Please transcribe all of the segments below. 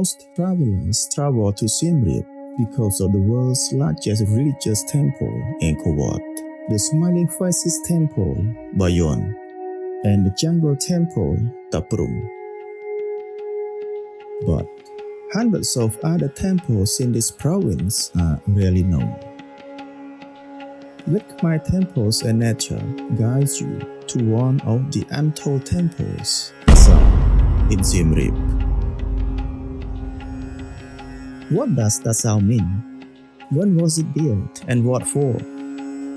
Most travelers travel to Siem Reap because of the world's largest religious temple, Angkor Wat, the Smiling Faces Temple, Bayon, and the Jungle Temple, Ta Som. But hundreds of other temples in this province are rarely known. Let my temples and nature guide you to one of the untold temples, Ta Som, in Siem Reap. What does Ta Som mean? When was it built and what for?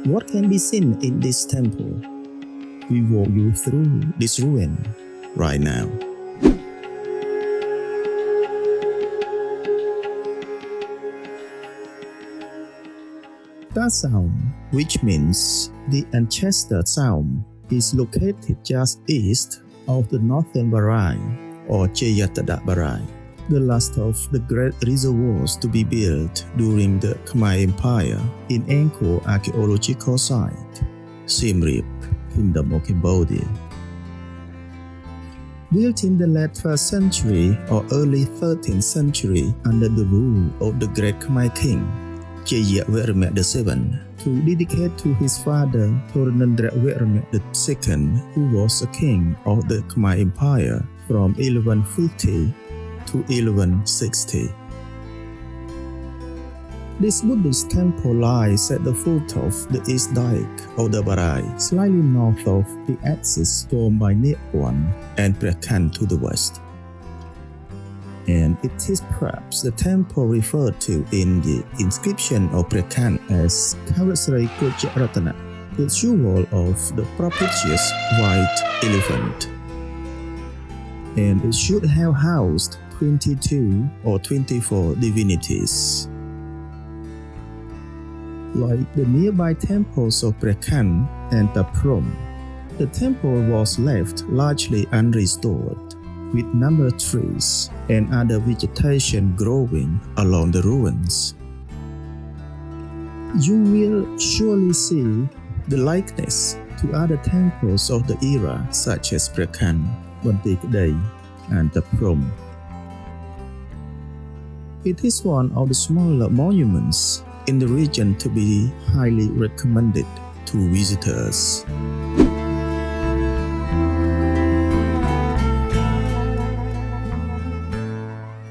What can be seen in this temple? We walk you through this ruin right now. Ta Som, which means the ancestor Som, is located just east of the northern Barai or Jayavarman, the last of the great reservoirs to be built during the Khmer Empire in Angkor Archaeological Site, Siem Reap, Kingdom of Cambodia. Built in the late 1st century or early 13th century under the rule of the great Khmer King, Jayavarman VII, to dedicate to his father Dharanindravarman II, who was a king of the Khmer Empire from 1150 to 1160. This Buddhist temple lies at the foot of the east dike of the Barai, slightly north of the axis formed by Nepal and Prakhan to the west. And it is perhaps the temple referred to in the inscription of Prakhan as Kavasrai Kojaratana, the jewel of the propitious white elephant. And it should have housed 22 or 24 divinities. Like the nearby temples of Prakhan and Ta Som, the temple was left largely unrestored, with number trees and other vegetation growing along the ruins. You will surely see the likeness to other temples of the era such as Prakhan, Bantik Day, and Ta Som. It is one of the smaller monuments in the region to be highly recommended to visitors.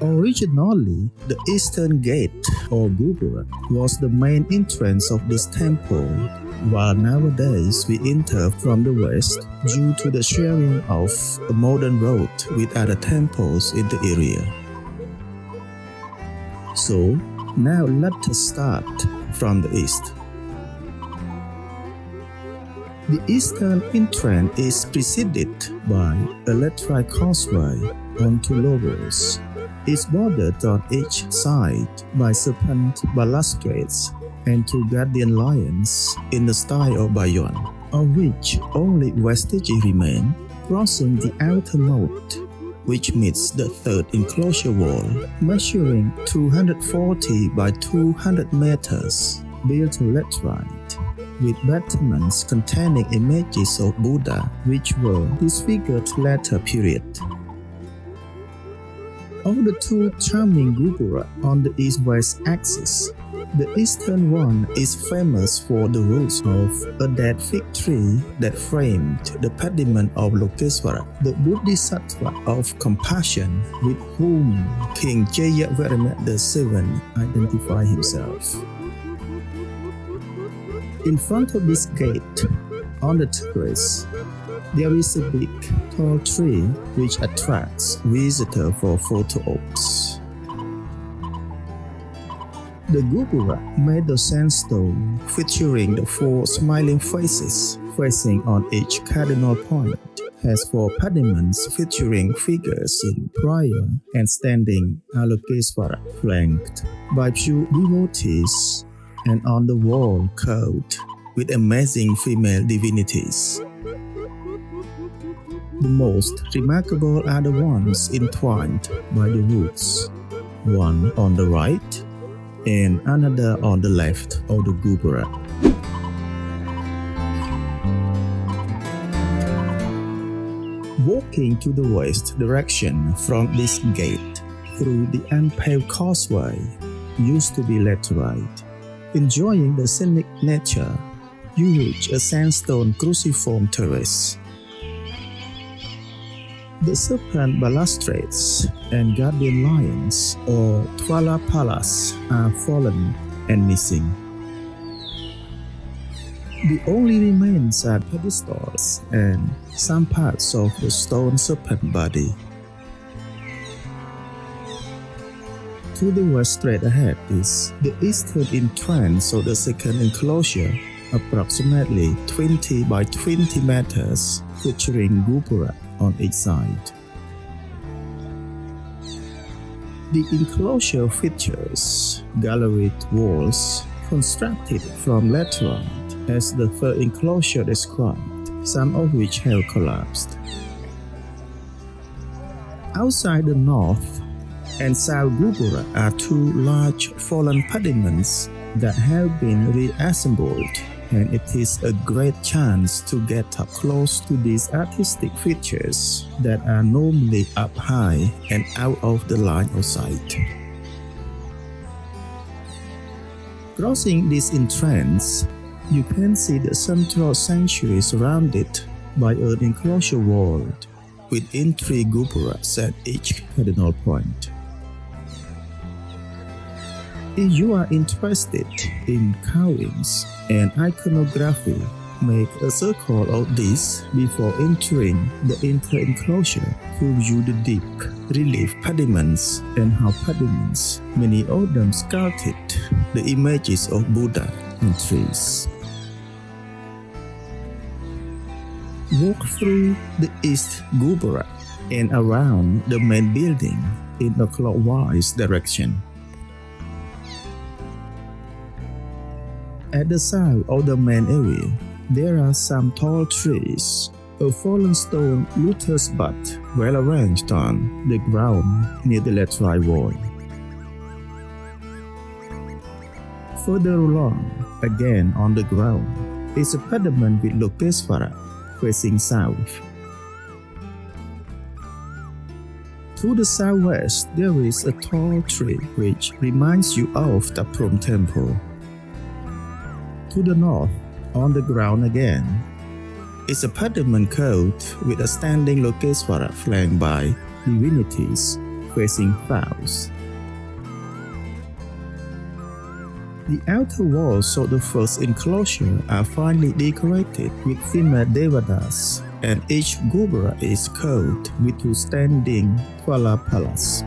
Originally, the eastern gate or Gubura was the main entrance of this temple, while nowadays we enter from the west due to the sharing of a modern road with other temples in the area. So, now let us start from the east. The eastern entrance is preceded by a lateral causeway on two levels. It's bordered on each side by serpent balustrades and two guardian lions in the style of Bayon, of which only vestiges remain, crossing the outer moat, which meets the third enclosure wall, measuring 240 by 200 meters, built laterite, with battlements containing images of Buddha, which were disfigured later period. Of the two charming gubura on the east-west axis, the eastern one is famous for the roots of a dead fig tree that framed the pediment of Lokeswara, the Bodhisattva of compassion with whom King Jayavarman VII identified himself. In front of this gate, on the terrace, there is a big, tall tree which attracts visitors for photo ops. The gubura made of sandstone featuring the four smiling faces facing on each cardinal point has four pediments featuring figures in prayer and standing Alokeswara, flanked by few devotees, and on the wall curved with amazing female divinities. The most remarkable are the ones entwined by the roots, one on the right and another on the left of the gubura. Walking to the west direction from this gate, through the unpaved causeway, used to be laterite. Enjoying the scenic nature, you reach a sandstone cruciform terrace. The serpent balustrades and guardian lions, or Twala Palas, are fallen and missing. The only remains are pedestals and some parts of the stone serpent body. To the west straight ahead is the eastern entrance of the second enclosure, approximately 20 by 20 meters, featuring gupura on each side. The enclosure features galleried walls constructed from laterite, as the third enclosure described, some of which have collapsed. Outside the north and south gupura are two large fallen pediments that have been reassembled, and it is a great chance to get up close to these artistic features that are normally up high and out of the line of sight. Crossing this entrance, you can see the central sanctuary surrounded by an enclosure wall within three gupuras at each cardinal point. If you are interested in carvings and iconography, make a circle of this before entering the inter-enclosure to view the deep relief pediments and how pediments, many of them sculpted the images of Buddha and trees. Walk through the east gupura and around the main building in a clockwise direction. At the south of the main area, there are some tall trees, a fallen stone lotus bud well arranged on the ground near the laterite wall. Further along, again on the ground, is a pediment with Lokesvara facing south. To the southwest, there is a tall tree which reminds you of the Phrom Temple. To the north, on the ground again, is a pediment coat with a standing Lokesvara flanked by divinities facing south. The outer walls of the first enclosure are finely decorated with female devatas, and each gupura is covered with two standing Twala Palas.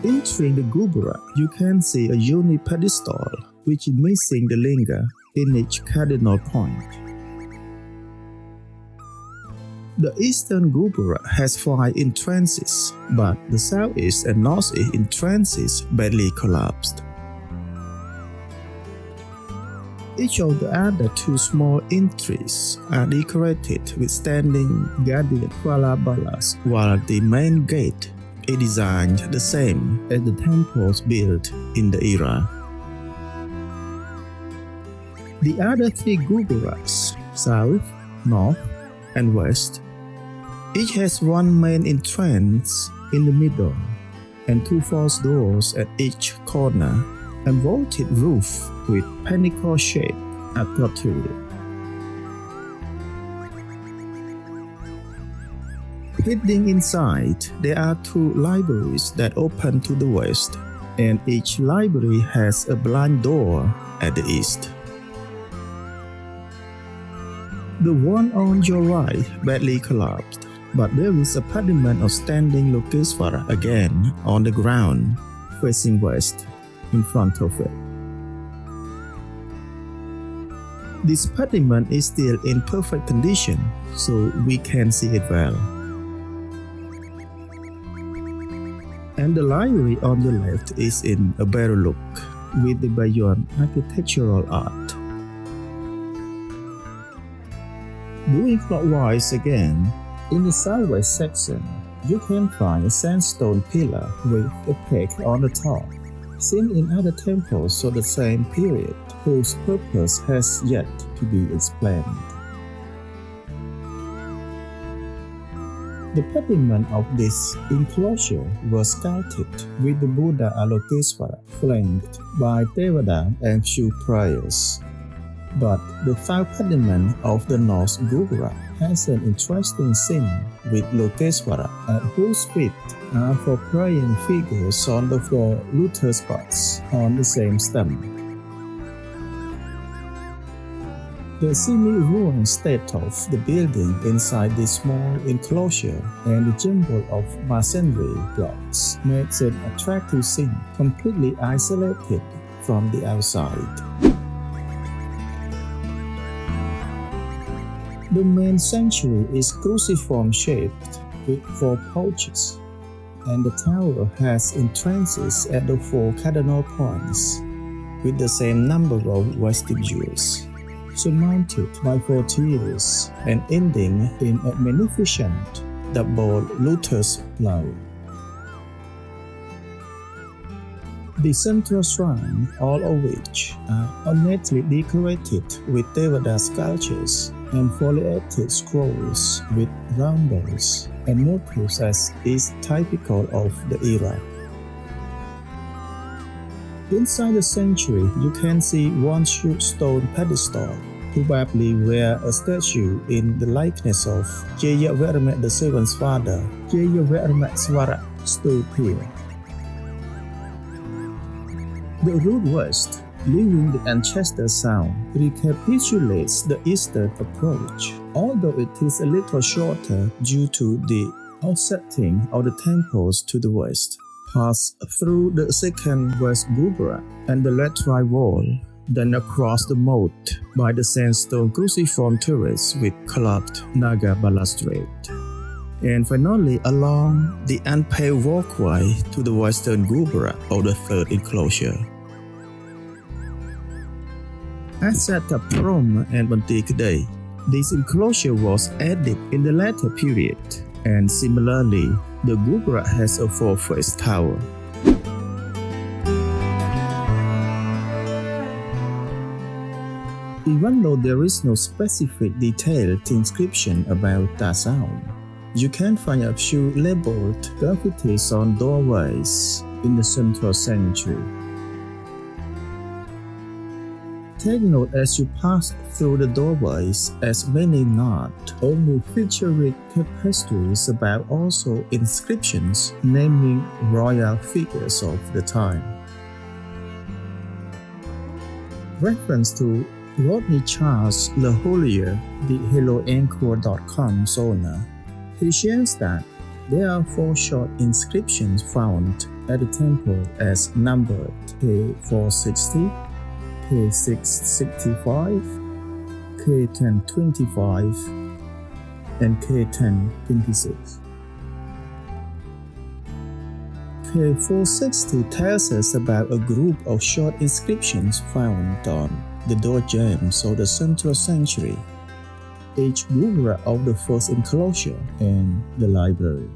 Entering the gupura, you can see a unique pedestal which is missing the linga in each cardinal point. The eastern gupura has 5 entrances, but the southeast and northeast entrances badly collapsed. Each of the other 2 small entries are decorated with standing guardian Twala Balas, while the main gate is designed the same as the temples built in the era. The other 3 gupuras, south, north, and west, each has 1 main entrance in the middle and 2 false doors at each corner and vaulted roof with pentacle-shaped aperture. Hidden inside, there are 2 libraries that open to the west, and each library has a blind door at the east. The one on your right badly collapsed, but there is a pediment of standing Lokesvara again on the ground, facing west, in front of it. This pediment is still in perfect condition, so we can see it well. And the library on the left is in a better look, with the Bayon architectural art. Going clockwise again, in the southwest section, you can find a sandstone pillar with a peg on the top, seen in other temples of the same period, whose purpose has yet to be explained. The pediment of this enclosure was sculpted with the Buddha Avalokitesvara flanked by Tevada and few prayers. But the south pediment of the North Gugura has an interesting scene with Lokesvara at whose feet are four praying figures on the four lotus pots on the same stem. The semi-ruined state of the building inside this small enclosure and the jumble of masonry blocks makes an attractive scene completely isolated from the outside. The main sanctuary is cruciform-shaped with four porches, and the tower has entrances at the four cardinal points, with the same number of vestibules, surmounted by four tiers and ending in a magnificent double lotus flower. The central shrine, all of which are ornately decorated with Tevada sculptures and foliated scrolls with roundels and motifs as is typical of the era. Inside the sanctuary, you can see one huge stone pedestal, probably where a statue in the likeness of Jayavarman VII's father, Jayavarman stood here. The route west, leaving the Ancestor Sound, recapitulates the eastern approach, although it is a little shorter due to the offsetting of the temples to the west. Pass through the second West Gugura and the lateral wall, then across the moat by the sandstone cruciform turrets with carved Naga balustrade, and finally along the unpaved walkway to the western Gugura of the third enclosure. As at the Prom and Bantik day, this enclosure was added in the latter period, and similarly, the Gugura has a four-faced tower. Even though there is no specific detailed inscription about Ta Som, you can find a few labeled graffitis on doorways in the central sanctuary. Take note as you pass through the doorways, as many not only feature rich tapestries but also inscriptions naming royal figures of the time. Reference to Rodney Charles LeHollier, the HelloAngkor.com owner, he shares that there are four short inscriptions found at the temple as numbered K460, K665, K1025, and K1026. K460 tells us about a group of short inscriptions found on the door jambs of the central sanctuary, each Gugura of the first enclosure, and the library,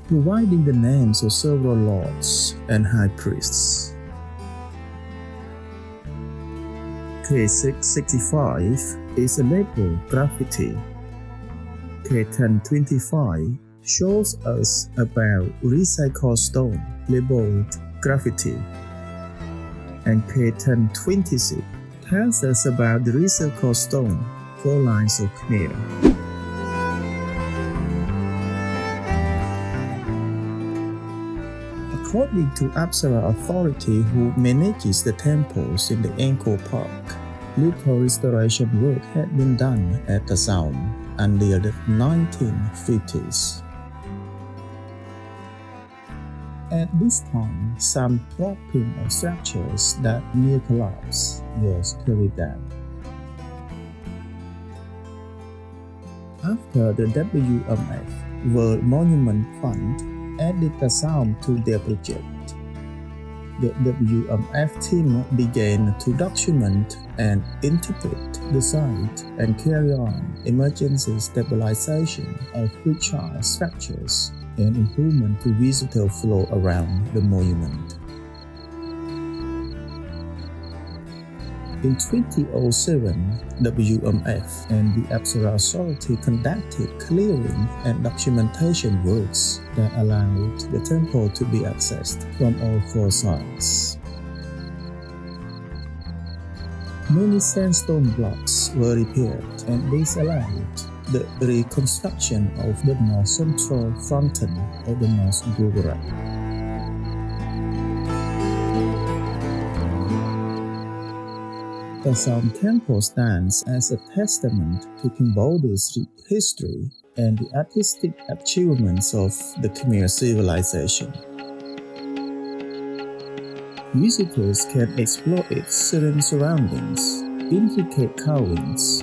providing the names of several lords and high priests. K665 is a label graffiti. K1025 shows us about recycled stone labeled graffiti, and K1026 tells us about the recycled stone 4 lines of Khmer. According to Apsara authority who manages the temples in the Angkor Park, little restoration work had been done at Ta Som until the 1950s. At this time, some propping of structures that near collapse was carried out. After the WMF, World Monument Fund, added Ta Som to their project, the WMF team began to document and interpret the site and carry on emergency stabilization of fragile structures and improvement to visitor flow around the monument. In 2007, WMF and the Apsara Authority conducted clearing and documentation works that allowed the temple to be accessed from all four sides. Many sandstone blocks were repaired, and this allowed the reconstruction of the north central fronton of the North Gujarat. Ta Som Temple stands as a testament to Cambodia's history and the artistic achievements of the Khmer civilization. Visitors can explore its serene surroundings, intricate carvings,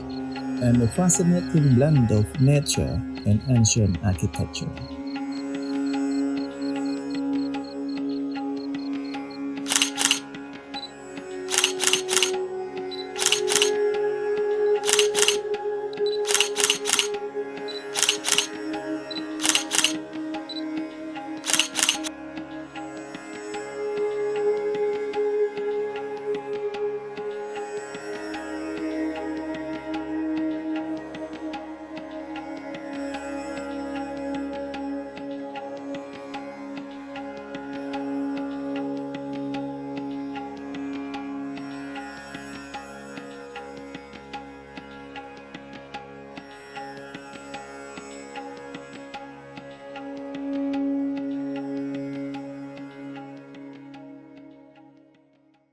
and a fascinating blend of nature and ancient architecture.